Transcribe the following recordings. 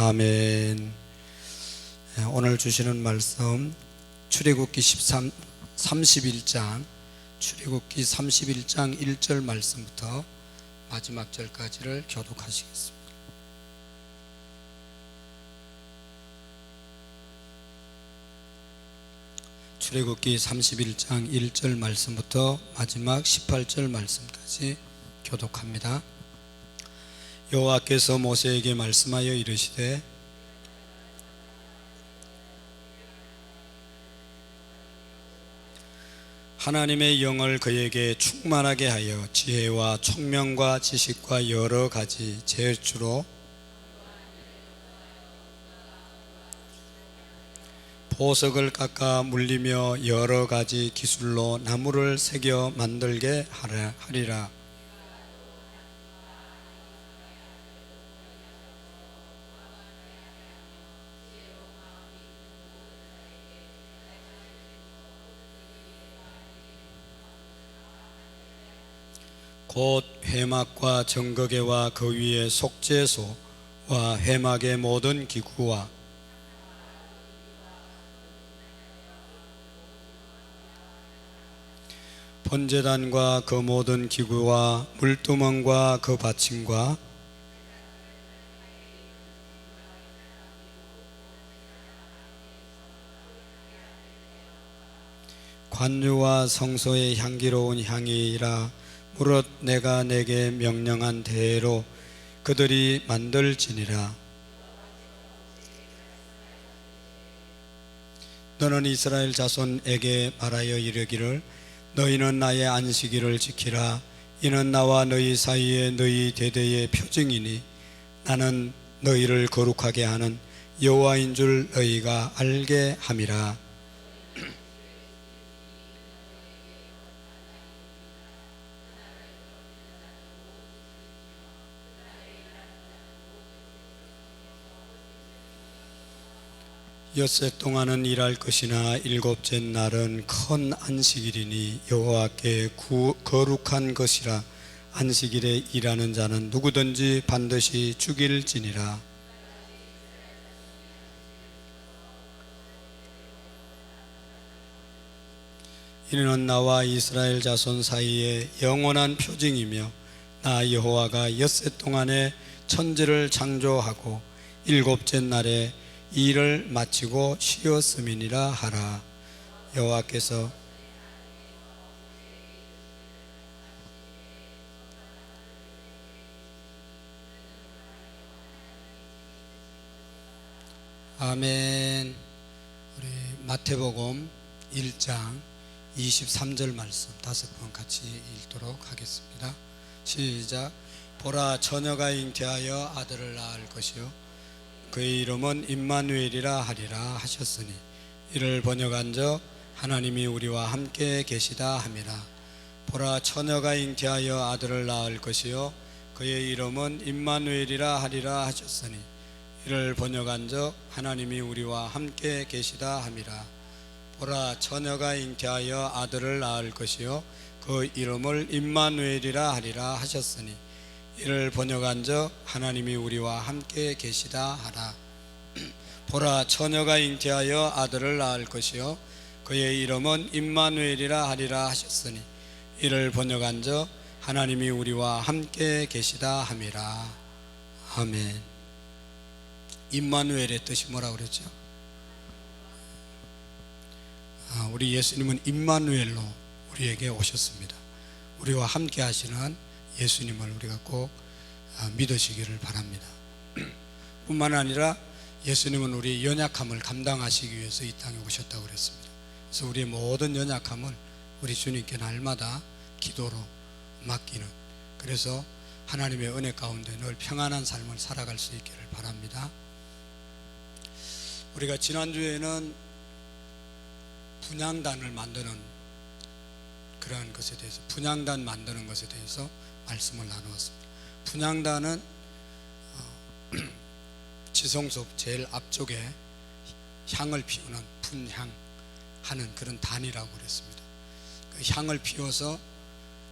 아멘. 오늘 주시는 말씀 출애굽기 31장 출애굽기 31장 1절 말씀부터 마지막 절까지를 교독하시겠습니다. 출애굽기 31장 1절 말씀부터 마지막 18절 말씀까지 교독합니다. 여호와께서 모세에게 말씀하여 이르시되 하나님의 영을 그에게 충만하게 하여 지혜와 총명과 지식과 여러 가지 재주로 보석을 깎아 물리며 여러 가지 기술로 나무를 새겨 만들게 하리라. 곧 회막과 정거개와 그 위에 속죄소와 회막의 모든 기구와 번제단과 그 모든 기구와 물두멍과 그 받침과 관유와 성소의 향기로운 향이라. 무릇 내가 내게 명령한 대로 그들이 만들지니라. 너는 이스라엘 자손에게 말하여 이르기를 너희는 나의 안식일을 지키라. 이는 나와 너희 사이에 너희 대대의 표징이니 나는 너희를 거룩하게 하는 여호와인 줄 너희가 알게 함이라. 엿새 동안은 일할 것이나 일곱째 날은 큰 안식일이니 여호와께 거룩한 것이라. 안식일에 일하는 자는 누구든지 반드시 죽일지니라. 이는 나와 이스라엘 자손 사이에 영원한 표징이며 나 여호와가 엿새 동안에 천지를 창조하고 일곱째 날에 일을 마치고 쉬었음이니라 하라. 여호와께서 아멘. 우리 마태복음 1장 23절 말씀 5번 같이 읽도록 하겠습니다. 시작. 보라, 처녀가 잉태하여 아들을 낳을 것이요 그의 이름은 임마누엘이라 하리라 하셨으니 이를 번역한즉 하나님이 우리와 함께 계시다 함이라. 보라, 처녀가 잉태하여 아들을 낳을 것이요 그의 이름은 임마누엘이라 하리라 하셨으니 이를 번역한즉 하나님이 우리와 함께 계시다 함이라. 보라, 처녀가 잉태하여 아들을 낳을 것이요 그 이름을 임마누엘이라 하리라 하셨으니 이를 번역한즉 하나님이 우리와 함께 계시다 하라. 보라, 처녀가 잉태하여 아들을 낳을 것이요 그의 이름은 임마누엘이라 하리라 하셨으니 이를 번역한즉 하나님이 우리와 함께 계시다 함이라. 아멘. 임마누엘의 뜻이 뭐라고 그랬죠? 우리 예수님은 임마누엘로 우리에게 오셨습니다. 우리와 함께 하시는 예수님을 우리가 꼭 믿으시기를 바랍니다. 뿐만 아니라 예수님은 우리의 연약함을 감당하시기 위해서 이 땅에 오셨다고 그랬습니다. 그래서 우리의 모든 연약함을 우리 주님께 날마다 기도로 맡기는, 그래서 하나님의 은혜 가운데 늘 평안한 삶을 살아갈 수 있기를 바랍니다. 우리가 지난주에는 분향단을 만드는 그러한 것에 대해서, 분향단 만드는 것에 대해서 말씀을 나누었습니다. 분향단은 지성소 제일 앞쪽에 향을 피우는 분향하는 그런 단이라고 그랬습니다. 그 향을 피워서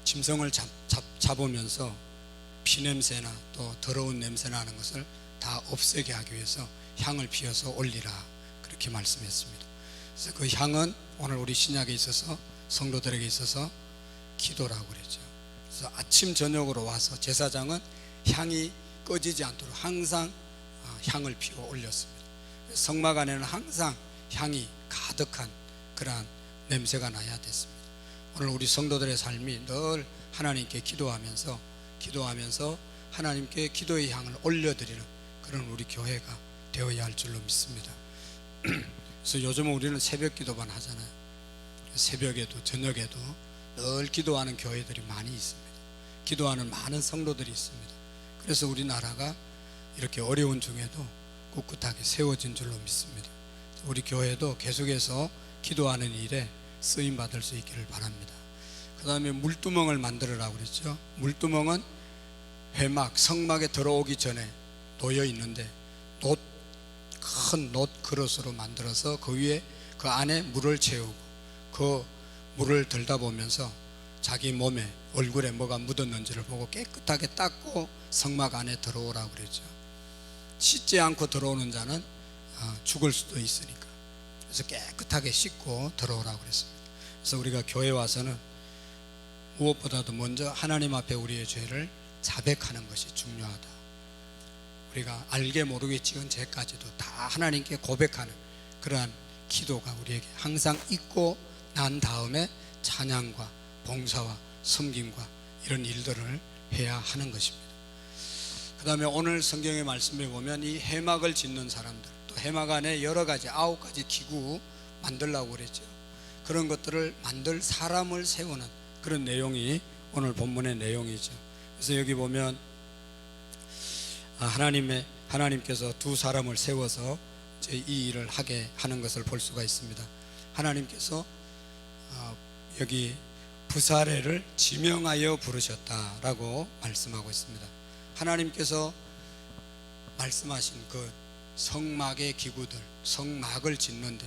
짐승을 잡으면서 피냄새나 또 더러운 냄새 나는 것을 다 없애게 하기 위해서 향을 피워서 올리라, 그렇게 말씀했습니다. 그래서 그 향은 오늘 우리 신약에 있어서 성도들에게 있어서 기도라고 그랬죠. 그래서 아침 저녁으로 와서 제사장은 향이 꺼지지 않도록 항상 향을 피워 올렸습니다. 성막 안에는 항상 향이 가득한 그러한 냄새가 나야 됐습니다. 오늘 우리 성도들의 삶이 늘 하나님께 기도하면서 하나님께 기도의 향을 올려드리는 그런 우리 교회가 되어야 할 줄로 믿습니다. 그래서 요즘은 우리는 새벽 기도만 하잖아요. 새벽에도 저녁에도 늘 기도하는 교회들이 많이 있습니다. 기도하는 많은 성도들이 있습니다. 그래서 우리나라가 이렇게 어려운 중에도 꿋꿋하게 세워진 줄로 믿습니다. 우리 교회도 계속해서 기도하는 일에 쓰임 받을 수 있기를 바랍니다. 그 다음에 물두멍을 만들으라고 그랬죠. 물두멍은 회막, 성막에 들어오기 전에 놓여 있는데 큰 놋 그릇으로 만들어서 그 위에 그 안에 물을 채우고 그 물을 들다 보면서 자기 몸에 얼굴에 뭐가 묻었는지를 보고 깨끗하게 닦고 성막 안에 들어오라고 그랬죠. 씻지 않고 들어오는 자는 죽을 수도 있으니까, 그래서 깨끗하게 씻고 들어오라고 그랬습니다. 그래서 우리가 교회 와서는 무엇보다도 먼저 하나님 앞에 우리의 죄를 자백하는 것이 중요하다. 우리가 알게 모르게 지은 죄까지도 다 하나님께 고백하는 그러한 기도가 우리에게 항상 있고 난 다음에 찬양과 봉사와 섬김과 이런 일들을 해야 하는 것입니다. 그 다음에 오늘 성경의 말씀에 보면 이 회막을 짓는 사람들, 또 회막 안에 여러 가지 9가지 기구 만들라고 그랬죠. 그런 것들을 만들 사람을 세우는 그런 내용이 오늘 본문의 내용이죠. 그래서 여기 보면 하나님께서 두 사람을 세워서 이제 이 일을 하게 하는 것을 볼 수가 있습니다. 하나님께서 여기 부사레를 지명하여 부르셨다라고 말씀하고 있습니다. 하나님께서 말씀하신 그 성막의 기구들, 성막을 짓는데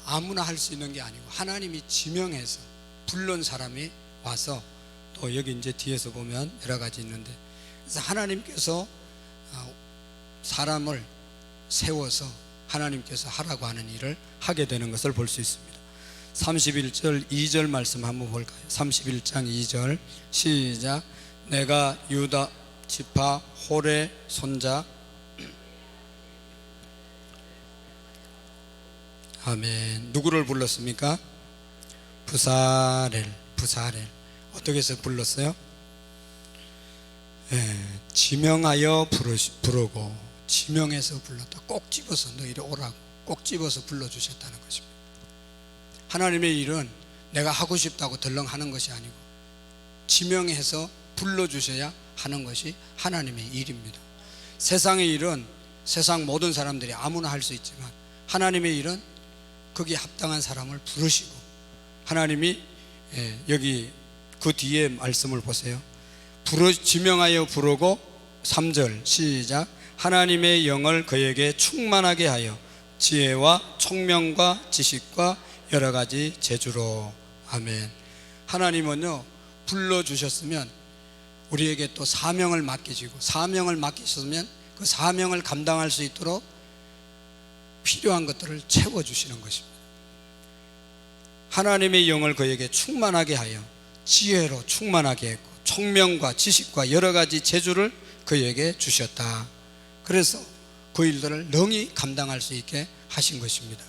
아무나 할 수 있는 게 아니고 하나님이 지명해서 부른 사람이 와서, 또 여기 이제 뒤에서 보면 여러 가지 있는데, 그래서 하나님께서 사람을 세워서 하나님께서 하라고 하는 일을 하게 되는 것을 볼 수 있습니다. 31절 2절 말씀 한번 볼까요? 31장 2절 시작. 내가 유다 지파 홀의 손자 아멘. 누구를 불렀습니까? 부사렐. 어떻게 해서 불렀어요? 지명하여 부르고, 지명해서 불렀다. 꼭 집어서 너 이리 오라고 꼭 집어서 불러주셨다는 것입니다. 하나님의 일은 내가 하고 싶다고 덜렁하는 것이 아니고 지명해서 불러주셔야 하는 것이 하나님의 일입니다. 세상의 일은 세상 모든 사람들이 아무나 할 수 있지만 하나님의 일은 거기에 합당한 사람을 부르시고, 하나님이 여기 그 뒤에 말씀을 보세요. 지명하여 부르고 3절 시작. 하나님의 영을 그에게 충만하게 하여 지혜와 총명과 지식과 여러 가지 재주로. 아멘. 하나님은요, 불러주셨으면 우리에게 또 사명을 맡기시고, 사명을 맡기셨으면 그 사명을 감당할 수 있도록 필요한 것들을 채워주시는 것입니다. 하나님의 영을 그에게 충만하게 하여 지혜로 충만하게 했고 총명과 지식과 여러 가지 재주를 그에게 주셨다. 그래서 그 일들을 능히 감당할 수 있게 하신 것입니다.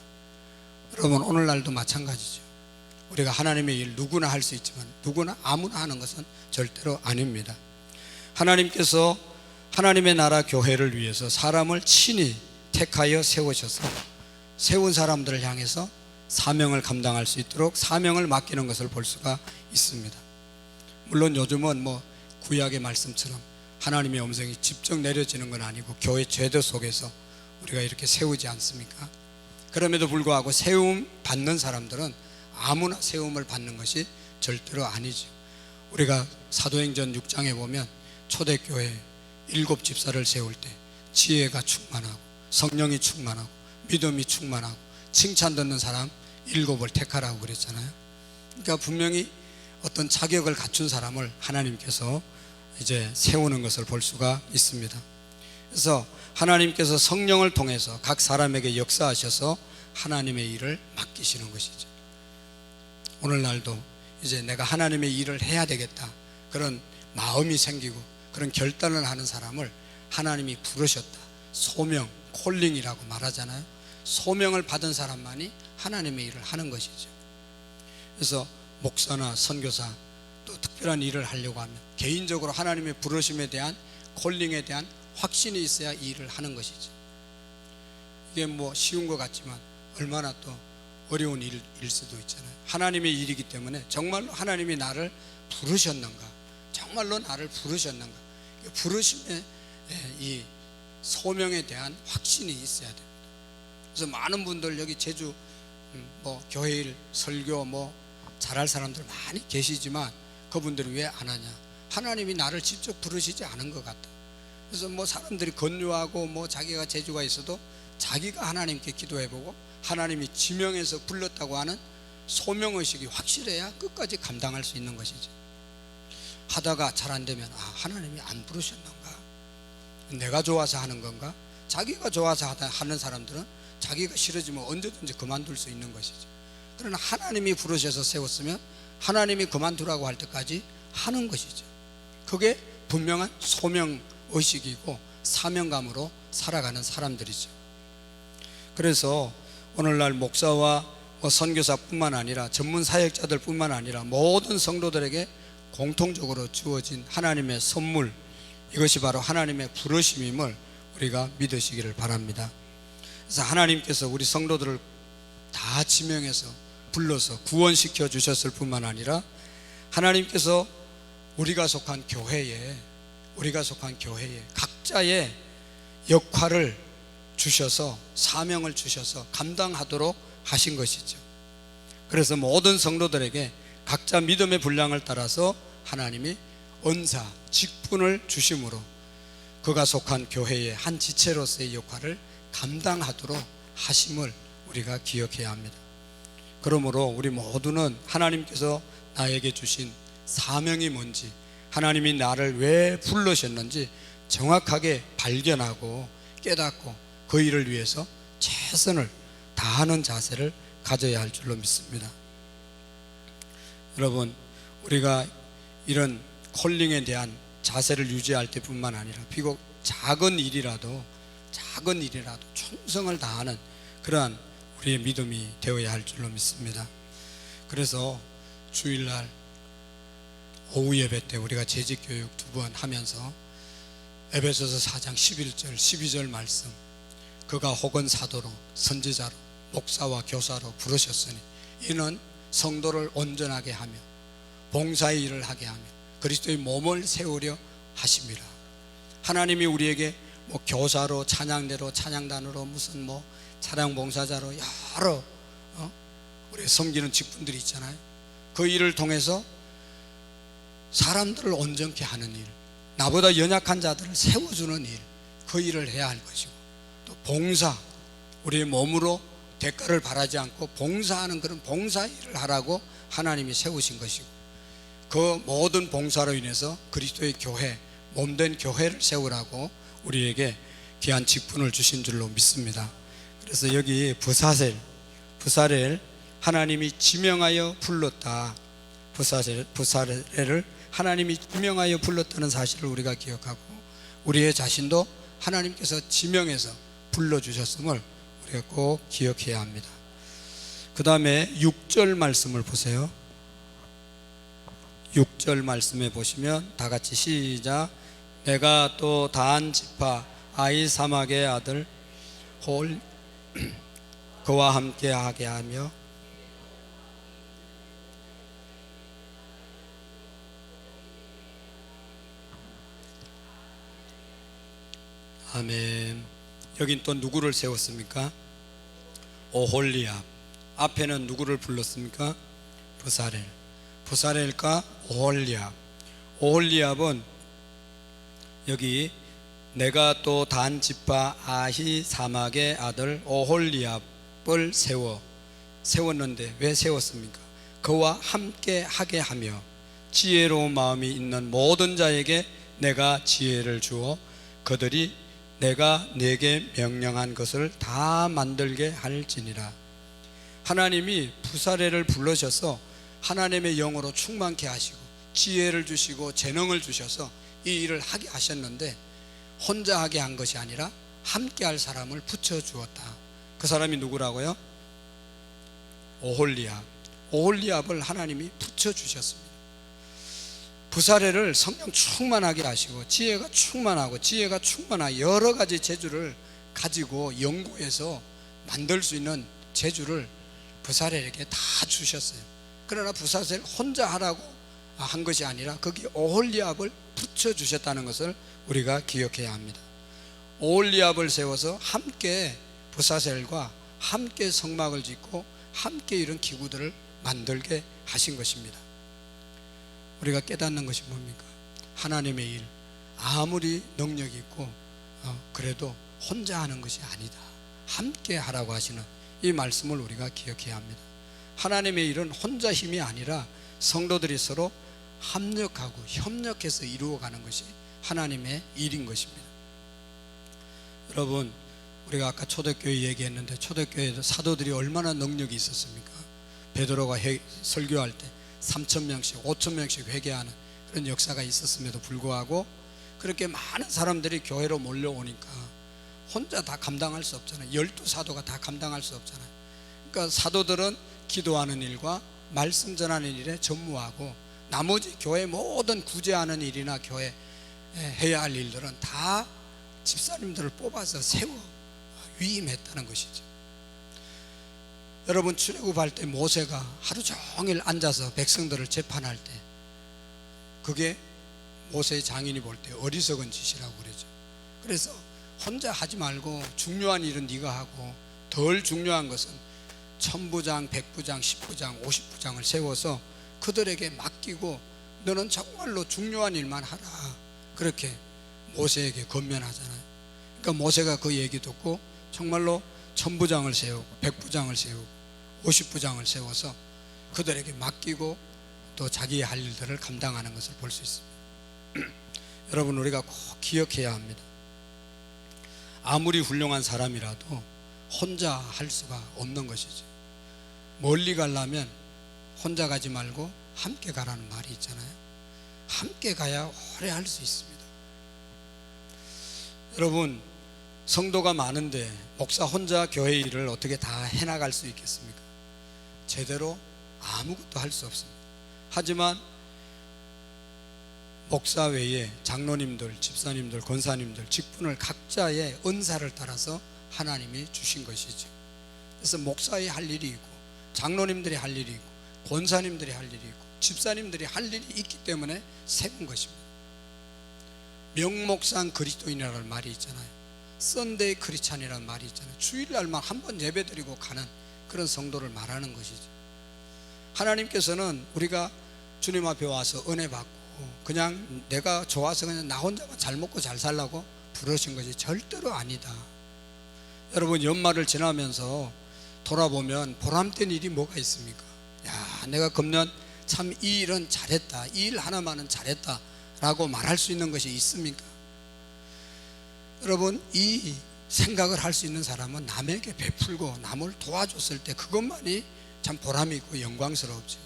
여러분, 오늘날도 마찬가지죠. 우리가 하나님의 일 누구나 할 수 있지만 누구나 아무나 하는 것은 절대로 아닙니다. 하나님께서 하나님의 나라 교회를 위해서 사람을 친히 택하여 세우셔서 세운 사람들을 향해서 사명을 감당할 수 있도록 사명을 맡기는 것을 볼 수가 있습니다. 물론 요즘은 구약의 말씀처럼 하나님의 음성이 직접 내려지는 건 아니고 교회 제도 속에서 우리가 이렇게 세우지 않습니까? 그럼에도 불구하고 세움 받는 사람들은 아무나 세움을 받는 것이 절대로 아니죠. 우리가 사도행전 6장에 보면 초대교회 7집사를 세울 때 지혜가 충만하고 성령이 충만하고 믿음이 충만하고 칭찬 듣는 사람 7을 택하라고 그랬잖아요. 그러니까 분명히 어떤 자격을 갖춘 사람을 하나님께서 이제 세우는 것을 볼 수가 있습니다. 그래서 하나님께서 성령을 통해서 각 사람에게 역사하셔서 하나님의 일을 맡기시는 것이죠. 오늘날도 이제 내가 하나님의 일을 해야 되겠다, 그런 마음이 생기고 그런 결단을 하는 사람을 하나님이 부르셨다, 소명, 콜링이라고 말하잖아요. 소명을 받은 사람만이 하나님의 일을 하는 것이죠. 그래서 목사나 선교사, 또 특별한 일을 하려고 하면 개인적으로 하나님의 부르심에 대한, 콜링에 대한 확신이 있어야 이 일을 하는 것이죠. 이게 뭐 쉬운 것 같지만 얼마나 또 어려운 일일 수도 있잖아요. 하나님의 일이기 때문에 정말로 하나님이 나를 부르셨는가, 정말로 나를 부르셨는가, 부르심의 이 소명에 대한 확신이 있어야 됩니다. 그래서 많은 분들 여기 제주 뭐 교회일 설교 뭐 잘할 사람들 많이 계시지만 그분들은 왜 안 하냐? 하나님이 나를 직접 부르시지 않은 것 같다. 그래서 뭐 사람들이 권유하고 뭐 자기가 재주가 있어도 자기가 하나님께 기도해보고 하나님이 지명해서 불렀다고 하는 소명의식이 확실해야 끝까지 감당할 수 있는 것이지. 하다가 잘 안 되면 하나님이 안 부르셨는가? 내가 좋아서 하는 건가? 자기가 좋아서 하는 사람들은 자기가 싫어지면 언제든지 그만둘 수 있는 것이죠. 그러나 하나님이 부르셔서 세웠으면 하나님이 그만두라고 할 때까지 하는 것이죠. 그게 분명한 소명의식이고 사명감으로 살아가는 사람들이죠. 그래서 오늘날 목사와 선교사뿐만 아니라 전문 사역자들 뿐만 아니라 모든 성도들에게 공통적으로 주어진 하나님의 선물, 이것이 바로 하나님의 부르심임을 우리가 믿으시기를 바랍니다. 그래서 하나님께서 우리 성도들을 다 지명해서 불러서 구원시켜 주셨을 뿐만 아니라 하나님께서 우리가 속한 교회에 각자의 역할을 주셔서, 사명을 주셔서 감당하도록 하신 것이죠. 그래서 모든 성도들에게 각자 믿음의 분량을 따라서 하나님이 은사, 직분을 주심으로 그가 속한 교회의 한 지체로서의 역할을 감당하도록 하심을 우리가 기억해야 합니다. 그러므로 우리 모두는 하나님께서 나에게 주신 사명이 뭔지, 하나님이 나를 왜 부르셨는지 정확하게 발견하고 깨닫고 그 일을 위해서 최선을 다하는 자세를 가져야 할 줄로 믿습니다. 여러분, 우리가 이런 콜링에 대한 자세를 유지할 때뿐만 아니라 비록 작은 일이라도 충성을 다하는 그러한 우리의 믿음이 되어야 할 줄로 믿습니다. 그래서 주일날 오후 예배 때 우리가 재직교육 2번 하면서 에베소서 4장 11절 12절 말씀, 그가 혹은 사도로 선지자로 목사와 교사로 부르셨으니 이는 성도를 온전하게 하며 봉사의 일을 하게 하며 그리스도의 몸을 세우려 하심이라. 하나님이 우리에게 뭐 교사로, 찬양대로, 찬양단으로, 무슨 뭐 찬양봉사자로 여러 우리 섬기는 직분들이 있잖아요. 그 일을 통해서 사람들을 온전케 하는 일, 나보다 연약한 자들을 세워주는 일, 그 일을 해야 할 것이고, 또 봉사, 우리의 몸으로 대가를 바라지 않고 봉사하는 그런 봉사 일을 하라고 하나님이 세우신 것이고, 그 모든 봉사로 인해서 그리스도의 교회, 몸된 교회를 세우라고 우리에게 귀한 직분을 주신 줄로 믿습니다. 그래서 여기 부사렐 하나님이 지명하여 불렀다. 부사렐을 하나님이 지명하여 불렀다는 사실을 우리가 기억하고, 우리의 자신도 하나님께서 지명해서 불러주셨음을 우리가 꼭 기억해야 합니다. 그 다음에 6절 말씀을 보세요. 6절 말씀에 보시면 다 같이 시작. 내가 또 단 지파 아히사막의 아들 홀 그와 함께 하게 하며 아멘. 여긴 또 누구를 세웠습니까? 오홀리압. 앞에는 누구를 불렀습니까? 부사렐과 오홀리압. 오홀리압은 여기 내가 또 단 지파 아히사막의 아들 오홀리압을 세웠는데 왜 세웠습니까? 그와 함께 하게 하며 지혜로운 마음이 있는 모든 자에게 내가 지혜를 주어 그들이 내가 네게 명령한 것을 다 만들게 할지니라. 하나님이 부사례를 불러셔서 하나님의 영으로 충만케 하시고 지혜를 주시고 재능을 주셔서 이 일을 하게 하셨는데, 혼자 하게 한 것이 아니라 함께 할 사람을 붙여주었다. 그 사람이 누구라고요? 오홀리압. 오홀리압을 하나님이 붙여주셨습니다. 부사례를 성령 충만하게 하시고 지혜가 충만하고 지혜가 충만한 여러 가지 재주를 가지고 연구해서 만들 수 있는 재주를 부사례에게 다 주셨어요. 그러나 부사례를 혼자 하라고 한 것이 아니라 거기 오홀리압을 붙여주셨다는 것을 우리가 기억해야 합니다. 오홀리압을 세워서 함께 부사셀과 함께 성막을 짓고 함께 이런 기구들을 만들게 하신 것입니다. 우리가 깨닫는 것이 뭡니까? 하나님의 일, 아무리 능력이 있고 그래도 혼자 하는 것이 아니다. 함께 하라고 하시는 이 말씀을 우리가 기억해야 합니다. 하나님의 일은 혼자 힘이 아니라 성도들이 서로 합력하고 협력해서 이루어가는 것이 하나님의 일인 것입니다. 여러분, 우리가 아까 초대교회 얘기했는데 초대교회에도 사도들이 얼마나 능력이 있었습니까? 베드로가 설교할 때 3,000명씩 5,000명씩 회개하는 그런 역사가 있었음에도 불구하고 그렇게 많은 사람들이 교회로 몰려오니까 혼자 다 감당할 수 없잖아요. 12사도가 다 감당할 수 없잖아요. 그러니까 사도들은 기도하는 일과 말씀 전하는 일에 전무하고 나머지 교회 모든 구제하는 일이나 교회 해야 할 일들은 다 집사님들을 뽑아서 세워 위임했다는 것이죠. 여러분, 출애굽할 때 모세가 하루 종일 앉아서 백성들을 재판할 때 그게 모세의 장인이 볼 때 어리석은 짓이라고 그러죠. 그래서 혼자 하지 말고 중요한 일은 네가 하고 덜 중요한 것은 천부장, 백부장, 십부장, 50부장을 세워서 그들에게 맡기고 너는 정말로 중요한 일만 하라. 그렇게 모세에게 권면하잖아요. 그러니까 모세가 그 얘기 듣고 정말로 천부장을 세우고 백부장을 세우고 50부장을 세워서 그들에게 맡기고 또 자기의 할 일들을 감당하는 것을 볼 수 있습니다. 여러분, 우리가 꼭 기억해야 합니다. 아무리 훌륭한 사람이라도 혼자 할 수가 없는 것이죠. 멀리 가려면 혼자 가지 말고 함께 가라는 말이 있잖아요. 함께 가야 오래 할 수 있습니다. 여러분, 성도가 많은데 목사 혼자 교회 일을 어떻게 다 해나갈 수 있겠습니까? 제대로 아무것도 할 수 없습니다. 하지만 목사 외에 장로님들, 집사님들, 권사님들 직분을 각자의 은사를 따라서 하나님이 주신 것이죠. 그래서 목사의 할 일이 있고 장로님들이 할 일이 있고 권사님들이 할 일이 있고 집사님들이 할 일이 있기 때문에 세운 것입니다. 명목상 그리스도인이라는 말이 있잖아요. 썬데이 크리스찬이라는 말이 있잖아요. 주일날만 한 번 예배드리고 가는 그런 성도를 말하는 것이죠. 하나님께서는 우리가 주님 앞에 와서 은혜 받고 그냥 내가 좋아서 그냥 나 혼자만 잘 먹고 잘 살라고 부르신 것이 절대로 아니다. 여러분, 연말을 지나면서 돌아보면 보람된 일이 뭐가 있습니까? 야, 내가 금년 참 이 일은 잘했다, 이 일 하나만은 잘했다 라고 말할 수 있는 것이 있습니까? 여러분, 이 생각을 할 수 있는 사람은 남에게 베풀고 남을 도와줬을 때 그것만이 참 보람이 있고 영광스럽죠.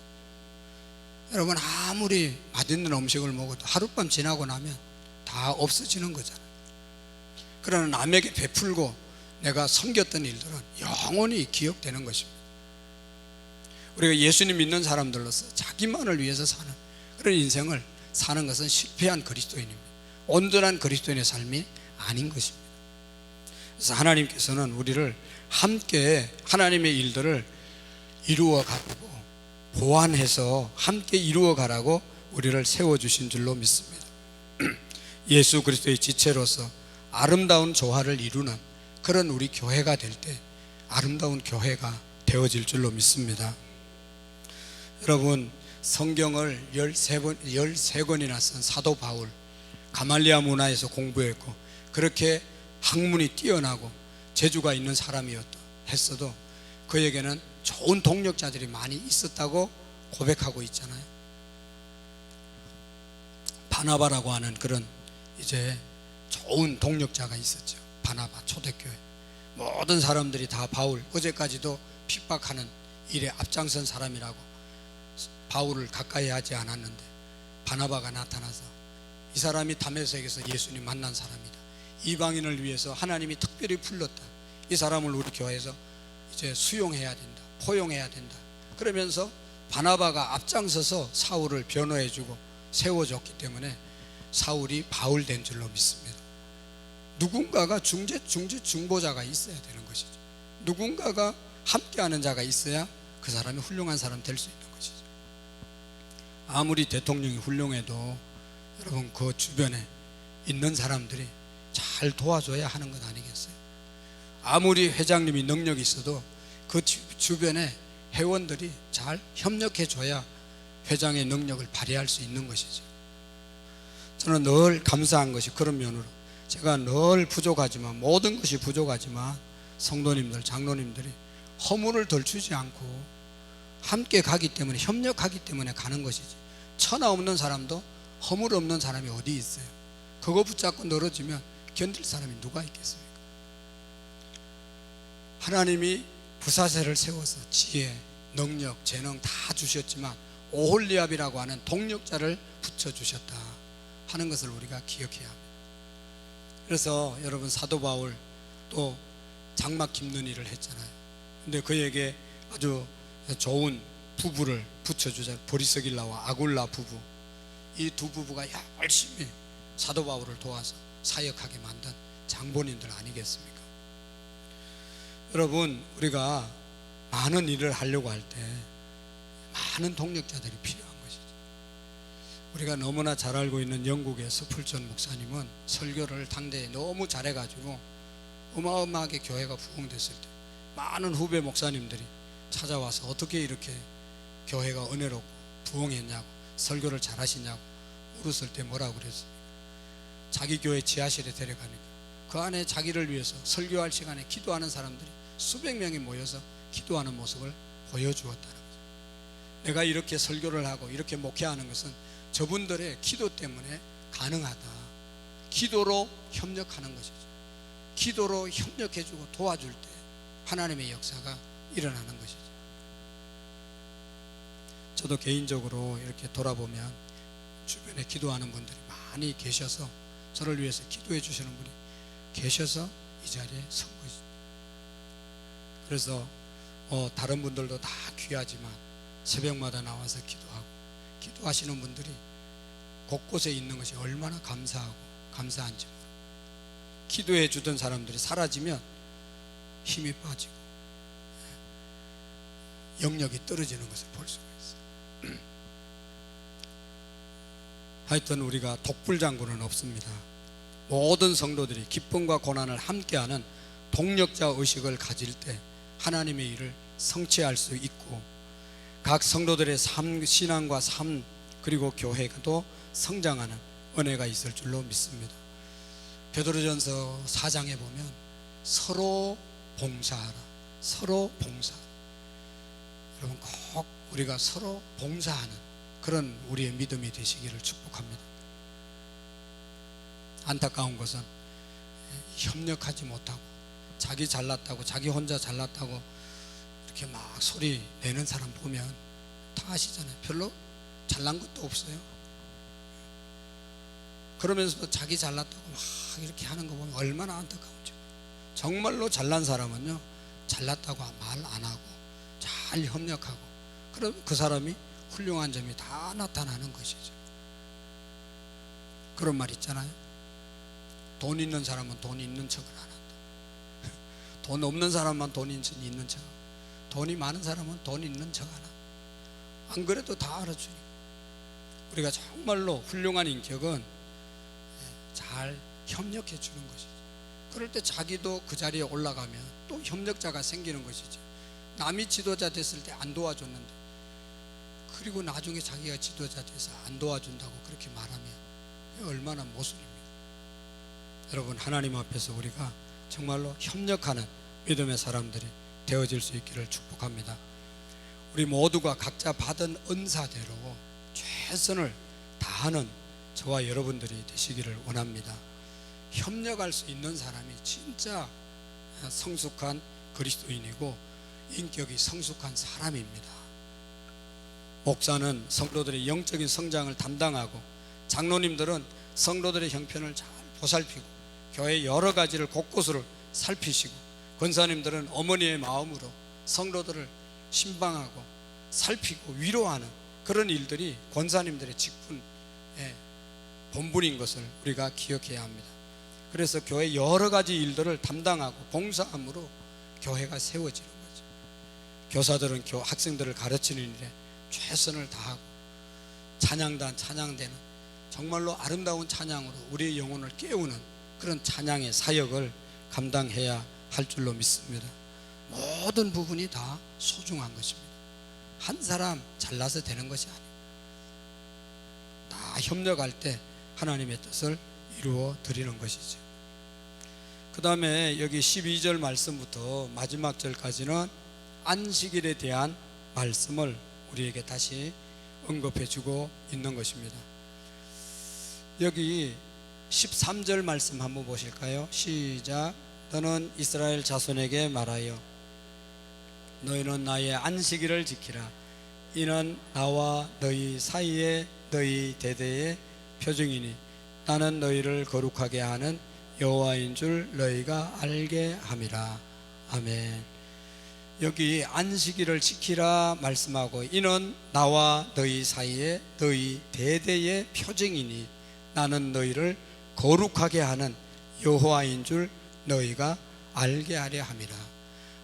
여러분, 아무리 맛있는 음식을 먹어도 하룻밤 지나고 나면 다 없어지는 거잖아요. 그러나 남에게 베풀고 내가 섬겼던 일들은 영원히 기억되는 것입니다. 우리가 예수님 믿는 사람들로서 자기만을 위해서 사는 그런 인생을 사는 것은 실패한 그리스도인입니다. 온전한 그리스도인의 삶이 아닌 것입니다. 그래서 하나님께서는 우리를 함께 하나님의 일들을 이루어가고 보완해서 함께 이루어가라고 우리를 세워주신 줄로 믿습니다. 예수 그리스도의 지체로서 아름다운 조화를 이루는 그런 우리 교회가 될 때 아름다운 교회가 되어질 줄로 믿습니다. 여러분, 성경을 13권이나 쓴 사도 바울, 가말리아 문화에서 공부했고 그렇게 학문이 뛰어나고 재주가 있는 사람이었다 했어도 그에게는 좋은 동력자들이 많이 있었다고 고백하고 있잖아요. 바나바라고 하는 그런 이제 좋은 동력자가 있었죠. 바나바 초대교회 모든 사람들이 다 바울, 어제까지도 핍박하는 일에 앞장선 사람이라고 바울을 가까이 하지 않았는데 바나바가 나타나서 이 사람이 다메섹에서 예수님 만난 사람이다, 이방인을 위해서 하나님이 특별히 불렀다, 이 사람을 우리 교회에서 이제 수용해야 된다, 포용해야 된다, 그러면서 바나바가 앞장서서 사울을 변호해주고 세워줬기 때문에 사울이 바울 된 줄로 믿습니다. 누군가가 중보자가 있어야 되는 것이죠. 누군가가 함께하는 자가 있어야 그 사람이 훌륭한 사람 될 수 있는 것이죠. 아무리 대통령이 훌륭해도 여러분 그 주변에 있는 사람들이 잘 도와줘야 하는 것 아니겠어요? 아무리 회장님이 능력이 있어도 그 주변에 회원들이 잘 협력해 줘야 회장의 능력을 발휘할 수 있는 것이죠. 저는 늘 감사한 것이 그런 면으로 제가 늘 부족하지만, 모든 것이 부족하지만 성도님들, 장로님들이 허물을 덜 주지 않고 함께 가기 때문에, 협력하기 때문에 가는 것이지, 천하 없는 사람도 허물 없는 사람이 어디 있어요? 그거 붙잡고 늘어지면 견딜 사람이 누가 있겠습니까? 하나님이 부사세를 세워서 지혜, 능력, 재능 다 주셨지만 오홀리압이라고 하는 동력자를 붙여주셨다 하는 것을 우리가 기억해야 합니다. 그래서 여러분 사도 바울 또 장막 깁는 일을 했잖아요. 근데 그에게 아주 좋은 부부를 붙여주자. 보리스길라와 아굴라 부부, 이 두 부부가 열심히 사도 바울을 도와서 사역하게 만든 장본인들 아니겠습니까? 여러분, 우리가 많은 일을 하려고 할 때 많은 동력자들이 필요한 것이죠. 우리가 너무나 잘 알고 있는 영국의 스풀전 목사님은 설교를 당대에 너무 잘해가지고 어마어마하게 교회가 부흥됐을 때 많은 후배 목사님들이 찾아와서 어떻게 이렇게 교회가 은혜롭고 부흥했냐고, 설교를 잘하시냐고 물었을 때 뭐라고 그랬습니까? 자기 교회 지하실에 데려가니까 그 안에 자기를 위해서 설교할 시간에 기도하는 사람들이 수백 명이 모여서 기도하는 모습을 보여주었다는 거죠. 내가 이렇게 설교를 하고 이렇게 목회하는 것은 저분들의 기도 때문에 가능하다. 기도로 협력하는 것이죠. 기도로 협력해주고 도와줄 때 하나님의 역사가 일어나는 것이죠. 저도 개인적으로 이렇게 돌아보면 주변에 기도하는 분들이 많이 계셔서, 저를 위해서 기도해 주시는 분이 계셔서 이 자리에 선 것이죠. 그래서 다른 분들도 다 귀하지만 새벽마다 나와서 기도하고 기도하시는 분들이 곳곳에 있는 것이 얼마나 감사하고 감사한지 모르고, 기도해 주던 사람들이 사라지면 힘이 빠지고 영역이 떨어지는 것을 볼 수가 있어요. 하여튼 우리가 독불장군은 없습니다. 모든 성도들이 기쁨과 고난을 함께하는 동력자 의식을 가질 때 하나님의 일을 성취할 수 있고, 각 성도들의 삶, 신앙과 삶, 그리고 교회도 성장하는 은혜가 있을 줄로 믿습니다. 베드로전서 4장에 보면 서로 봉사하라, 서로 봉사하라. 여러분 꼭 우리가 서로 봉사하는 그런 우리의 믿음이 되시기를 축복합니다. 안타까운 것은 협력하지 못하고 자기 잘났다고, 자기 혼자 잘났다고 이렇게 막 소리 내는 사람 보면 다 아시잖아요. 별로 잘난 것도 없어요. 그러면서도 자기 잘났다고 막 이렇게 하는 거 보면 얼마나 안타까운지. 정말로 잘난 사람은요, 잘났다고 말 안 하고 잘 협력하고, 그럼 그 사람이 훌륭한 점이 다 나타나는 것이죠. 그런 말 있잖아요. 돈 있는 사람은 돈 있는 척을 안 한다. 돈 없는 사람만 돈 있는 척, 돈이 많은 사람은 돈 있는 척 안 한다. 안 그래도 다 알아주니까. 우리가 정말로 훌륭한 인격은 잘 협력해 주는 것이죠. 그럴 때 자기도 그 자리에 올라가면 또 협력자가 생기는 것이죠. 남이 지도자 됐을 때 안 도와줬는데, 그리고 나중에 자기가 지도자 돼서 안 도와준다고 그렇게 말하면 얼마나 모순입니다. 여러분, 하나님 앞에서 우리가 정말로 협력하는 믿음의 사람들이 되어질 수 있기를 축복합니다. 우리 모두가 각자 받은 은사대로 최선을 다하는 저와 여러분들이 되시기를 원합니다. 협력할 수 있는 사람이 진짜 성숙한 그리스도인이고 인격이 성숙한 사람입니다. 목사는 성도들의 영적인 성장을 담당하고, 장로님들은 성도들의 형편을 잘 보살피고 교회 여러 가지를 곳곳으로 살피시고, 권사님들은 어머니의 마음으로 성도들을 신방하고 살피고 위로하는 그런 일들이 권사님들의 직분의 본분인 것을 우리가 기억해야 합니다. 그래서 교회 여러 가지 일들을 담당하고 봉사함으로 교회가 세워지는 거죠. 교사들은 학생들을 가르치는 일에 최선을 다하고, 찬양단 찬양대는 정말로 아름다운 찬양으로 우리의 영혼을 깨우는 그런 찬양의 사역을 감당해야 할 줄로 믿습니다. 모든 부분이 다 소중한 것입니다. 한 사람 잘나서 되는 것이 아니에요. 다 협력할 때 하나님의 뜻을 이루어 드리는 것이죠. 그 다음에 여기 12절 말씀부터 마지막 절까지는 안식일에 대한 말씀을 우리에게 다시 언급해 주고 있는 것입니다. 여기 13절 말씀 한번 보실까요? 시작. 너는 이스라엘 자손에게 말하여 너희는 나의 안식일을 지키라. 이는 나와 너희 사이에 너희 대대의 표징이니 나는 너희를 거룩하게 하는 여호와인 줄 너희가 알게 함이라. 아멘. 여기 안식일을 지키라 말씀하고, 이는 나와 너희 사이에 너희 대대의 표징이니 나는 너희를 거룩하게 하는 여호와인 줄 너희가 알게 하려 함이라.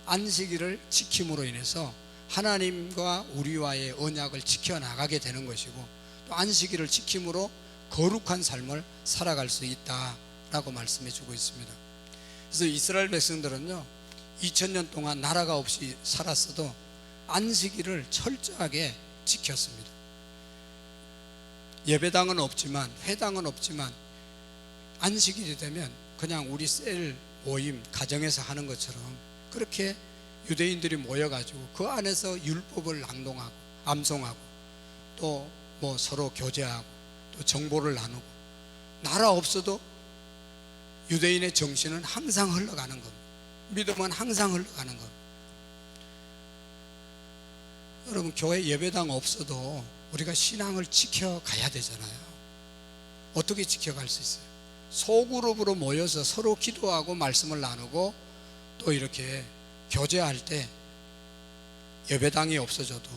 안식일을 지킴으로 인해서 하나님과 우리와의 언약을 지켜나가게 되는 것이고, 또 안식일을 지킴으로 거룩한 삶을 살아갈 수 있다라고 말씀해 주고 있습니다. 그래서 이스라엘 백성들은요 2000년 동안 나라가 없이 살았어도 안식일을 철저하게 지켰습니다. 예배당은 없지만, 회당은 없지만 안식일이 되면 그냥 우리 셀 모임 가정에서 하는 것처럼 그렇게 유대인들이 모여가지고 그 안에서 율법을 낭독하고 암송하고 또 뭐 서로 교제하고 또 정보를 나누고, 나라 없어도 유대인의 정신은 항상 흘러가는 겁니다. 믿음은 항상 흘러가는 겁니다. 여러분, 교회 예배당 없어도 우리가 신앙을 지켜가야 되잖아요. 어떻게 지켜갈 수 있어요? 소그룹으로 모여서 서로 기도하고 말씀을 나누고 또 이렇게 교제할 때 예배당이 없어져도,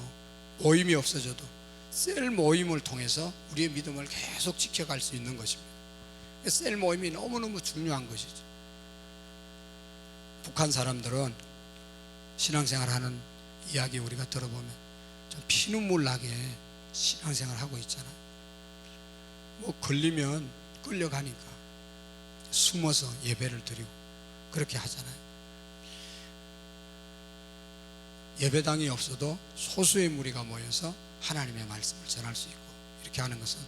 모임이 없어져도 셀 모임을 통해서 우리의 믿음을 계속 지켜갈 수 있는 것입니다. 셀 모임이 너무너무 중요한 것이죠. 북한 사람들은 신앙생활하는 이야기 우리가 들어보면 좀 피눈물 나게 신앙생활하고 있잖아요. 뭐 걸리면 끌려가니까 숨어서 예배를 드리고 그렇게 하잖아요. 예배당이 없어도 소수의 무리가 모여서 하나님의 말씀을 전할 수 있고, 이렇게 하는 것은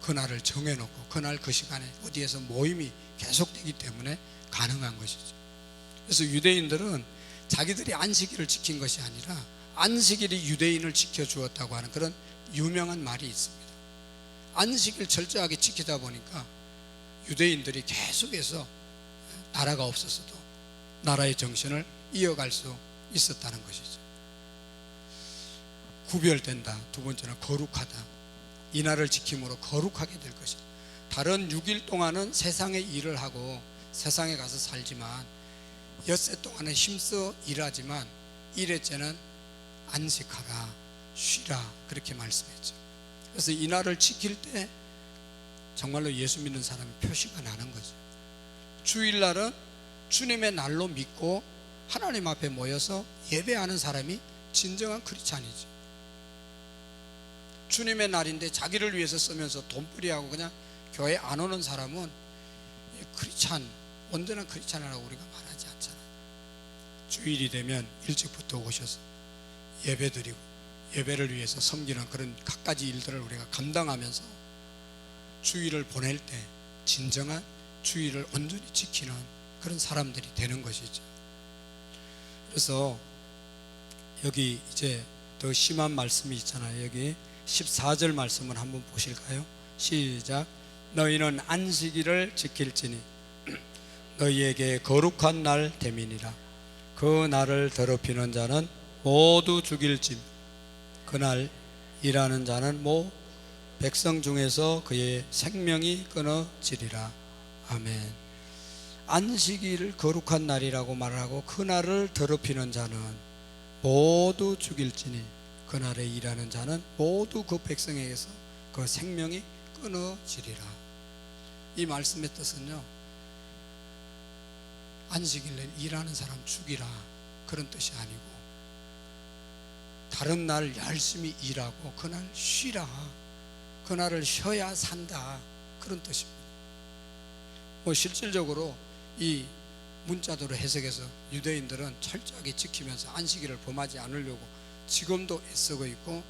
그날을 정해놓고 그날 그 시간에 어디에서 모임이 계속되기 때문에 가능한 것이죠. 그래서 유대인들은 자기들이 안식일을 지킨 것이 아니라 안식일이 유대인을 지켜주었다고 하는 그런 유명한 말이 있습니다. 안식일 철저하게 지키다 보니까 유대인들이 계속해서 나라가 없었어도 나라의 정신을 이어갈 수 있었다는 것이죠. 구별된다. 두 번째는 거룩하다. 이 날을 지킴으로 거룩하게 될 것이다. 다른 6일 동안은 세상의 일을 하고 세상에 가서 살지만 엿새 동안은 힘써 일하지만 일회째는 안식하라, 쉬라, 그렇게 말씀했죠. 그래서 이 날을 지킬 때 정말로 예수 믿는 사람의 표시가 나는 거죠. 주일날은 주님의 날로 믿고 하나님 앞에 모여서 예배하는 사람이 진정한 크리스찬이죠. 주님의 날인데 자기를 위해서 쓰면서 돈벌이하고 그냥 교회 안 오는 사람은 크리스찬, 온전한 크리스찬이라고 우리가 말하지 않잖아요. 주일이 되면 일찍부터 오셔서 예배드리고 예배를 위해서 섬기는 그런 갖가지 일들을 우리가 감당하면서 주일을 보낼 때 진정한 주일을 온전히 지키는 그런 사람들이 되는 것이죠. 그래서 여기 이제 더 심한 말씀이 있잖아요. 여기 14절 말씀을 한번 보실까요? 시작. 너희는 안식일을 지킬지니 너희에게 거룩한 날 됨이니라. 그 날을 더럽히는 자는 모두 죽일짐. 그날 일하는 자는 백성 중에서 그의 생명이 끊어지리라. 아멘. 안식일을 거룩한 날이라고 말하고 그 날을 더럽히는 자는 모두 죽일지니 그날에 일하는 자는 모두 그 백성에게서 그 생명이 끊어지리라. 이 말씀의 뜻은요, 안식일에 일하는 사람 죽이라 그런 뜻이 아니고, 다른 날 열심히 일하고 그날 쉬라, 그날을 쉬어야 산다 그런 뜻입니다. 실질적으로 이 문자대로 해석해서 유대인들은 철저하게 지키면서 안식일을 범하지 않으려고 지금도 애쓰고 있고,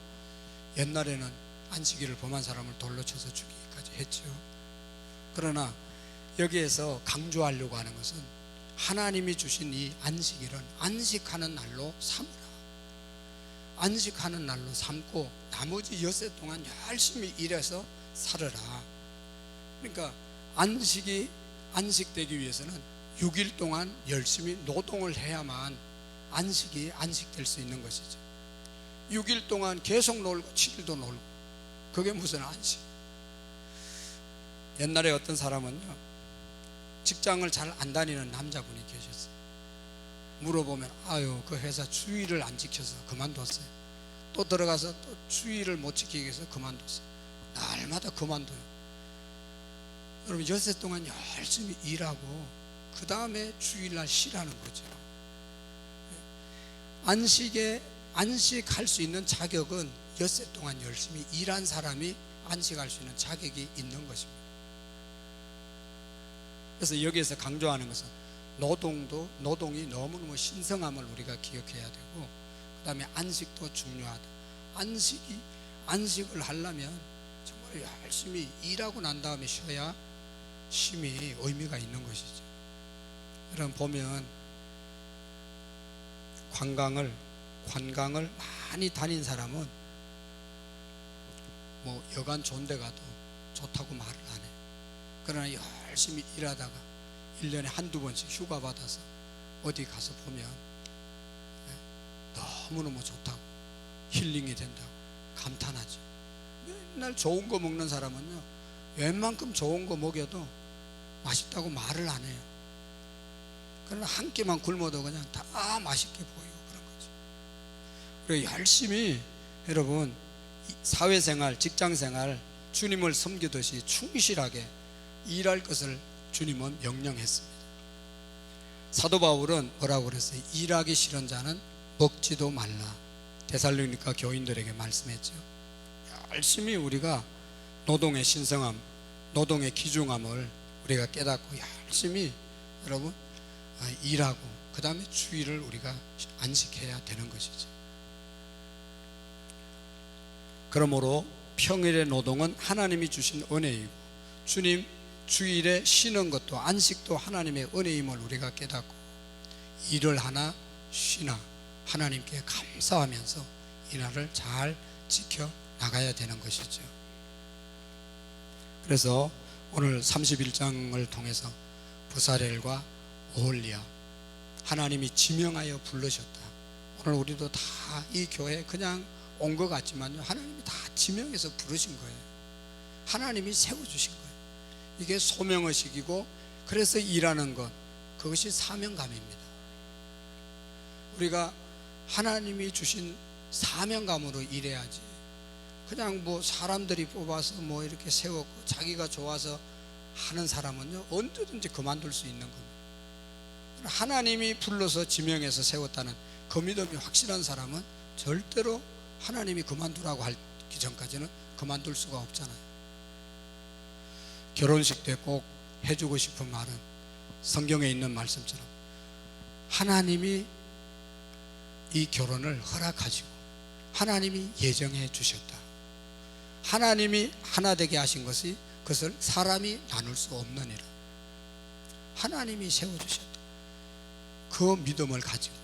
옛날에는 안식일을 범한 사람을 돌로 쳐서 죽이기까지 했죠. 그러나 여기에서 강조하려고 하는 것은 하나님이 주신 이 안식일은 안식하는 날로 삼으라. 안식하는 날로 삼고 나머지 엿새 동안 열심히 일해서 살아라. 그러니까 안식되기 위해서는 6일 동안 열심히 노동을 해야만 안식될 수 있는 것이죠. 6일 동안 계속 놀고 7일도 놀고, 그게 무슨 안식? 옛날에 어떤 사람은요, 직장을 잘 안 다니는 남자분이 계셨어요. 물어보면 그 회사 주의를 안 지켜서 그만뒀어요. 또 들어가서 또 주의를 못 지키기 위해서 그만뒀어요. 날마다 그만둬요. 여러분, 엿새 동안 열심히 일하고 그 다음에 주일날 쉬라는 거죠. 안식할 수 있는 자격은 엿새 동안 열심히 일한 사람이 안식할 수 있는 자격이 있는 것입니다. 그래서 여기에서 강조하는 것은 노동이 너무너무 신성함을 우리가 기억해야 되고, 그 다음에 안식도 중요하다. 안식을 하려면 정말 열심히 일하고 난 다음에 쉬어야 쉼이 의미가 있는 것이죠. 여러분 보면 관광을 많이 다닌 사람은 여간 좋은 데 가도 좋다고 말을 안 해요. 그러나 열심히 일하다가 1년에 한두 번씩 휴가 받아서 어디 가서 보면 너무너무 좋다고, 힐링이 된다고 감탄하죠. 맨날 좋은 거 먹는 사람은요, 웬만큼 좋은 거 먹여도 맛있다고 말을 안 해요. 그러나 한 끼만 굶어도 그냥 다 맛있게 보이고 그런 거죠. 그리고 열심히 여러분 사회생활, 직장생활 주님을 섬기듯이 충실하게 일할 것을 주님은 명령했습니다. 사도 바울은 뭐라고 그랬어요? 일하기 싫은 자는 먹지도 말라. 데살로니가 교인들에게 말씀했죠. 열심히 우리가 노동의 신성함, 노동의 귀중함을 우리가 깨닫고 열심히 여러분 일하고 그 다음에 주일을 우리가 안식해야 되는 것이죠. 그러므로 평일의 노동은 하나님이 주신 은혜이고, 주님 주일에 쉬는 것도 안식도 하나님의 은혜임을 우리가 깨닫고, 일을 하나 쉬나 하나님께 감사하면서 이 날을 잘 지켜 나가야 되는 것이죠. 그래서 오늘 31장을 통해서 부사렐과 오홀리아, 하나님이 지명하여 부르셨다. 오늘 우리도 다 이 교회 그냥 온 것 같지만요, 하나님이 다 지명해서 부르신 거예요. 하나님이 세워주신 거예요. 이게 소명의식이고, 그래서 일하는 것, 그것이 사명감입니다. 우리가 하나님이 주신 사명감으로 일해야지, 그냥 사람들이 뽑아서 이렇게 세웠고 자기가 좋아서 하는 사람은요, 언제든지 그만둘 수 있는 겁니다. 하나님이 불러서 지명해서 세웠다는 그 믿음이 확실한 사람은 절대로 하나님이 그만두라고 하기 전까지는 그만둘 수가 없잖아요. 결혼식 때 꼭 해주고 싶은 말은 성경에 있는 말씀처럼 하나님이 이 결혼을 허락하시고 하나님이 예정해 주셨다. 하나님이 하나 되게 하신 것이 그것을 사람이 나눌 수 없느니라. 하나님이 세워주셨다. 그 믿음을 가지고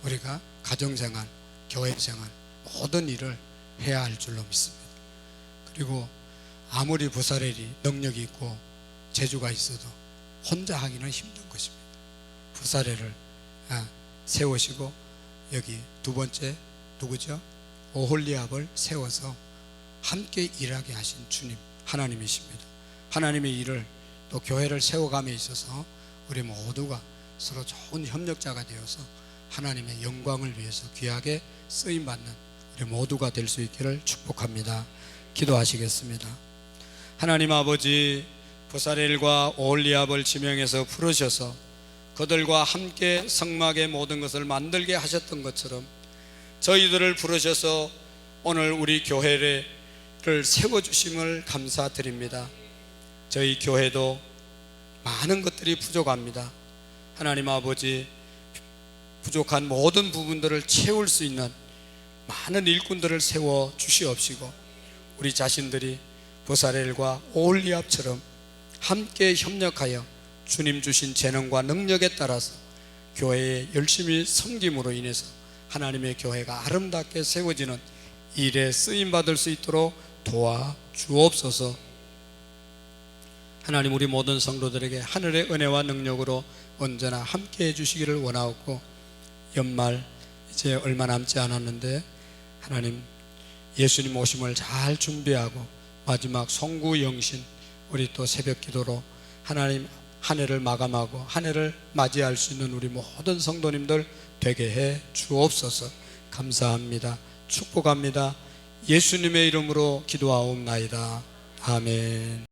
우리가 가정생활, 교회생활 모든 일을 해야 할 줄로 믿습니다. 그리고 아무리 부사렐이 능력이 있고 재주가 있어도 혼자 하기는 힘든 거예요. 것입니다. 부사례를 세우시고 여기 두 번째 누구죠? 오홀리압을 세워서 함께 일하게 하신 주님 하나님이십니다. 하나님의 일을 또 교회를 세워감에 있어서 우리 모두가 서로 좋은 협력자가 되어서 하나님의 영광을 위해서 귀하게 쓰임받는 우리 모두가 될 수 있기를 축복합니다. 기도하시겠습니다. 하나님 아버지, 부사렐과 오홀리압을 지명해서 부르셔서 그들과 함께 성막의 모든 것을 만들게 하셨던 것처럼 저희들을 부르셔서 오늘 우리 교회를 세워주심을 감사드립니다. 저희 교회도 많은 것들이 부족합니다. 하나님 아버지, 부족한 모든 부분들을 채울 수 있는 많은 일꾼들을 세워 주시옵시고 우리 자신들이 부사렐과 오홀리압처럼 함께 협력하여 주님 주신 재능과 능력에 따라서 교회에 열심히 섬김으로 인해서 하나님의 교회가 아름답게 세워지는 일에 쓰임받을 수 있도록 도와주옵소서. 하나님, 우리 모든 성도들에게 하늘의 은혜와 능력으로 언제나 함께 해주시기를 원하옵고, 연말 이제 얼마 남지 않았는데 하나님 예수님 오심을 잘 준비하고 마지막 송구 영신, 우리 또 새벽 기도로 하나님 한 해를 마감하고 한 해를 맞이할 수 있는 우리 모든 성도님들 되게 해 주옵소서. 감사합니다. 축복합니다. 예수님의 이름으로 기도하옵나이다. 아멘.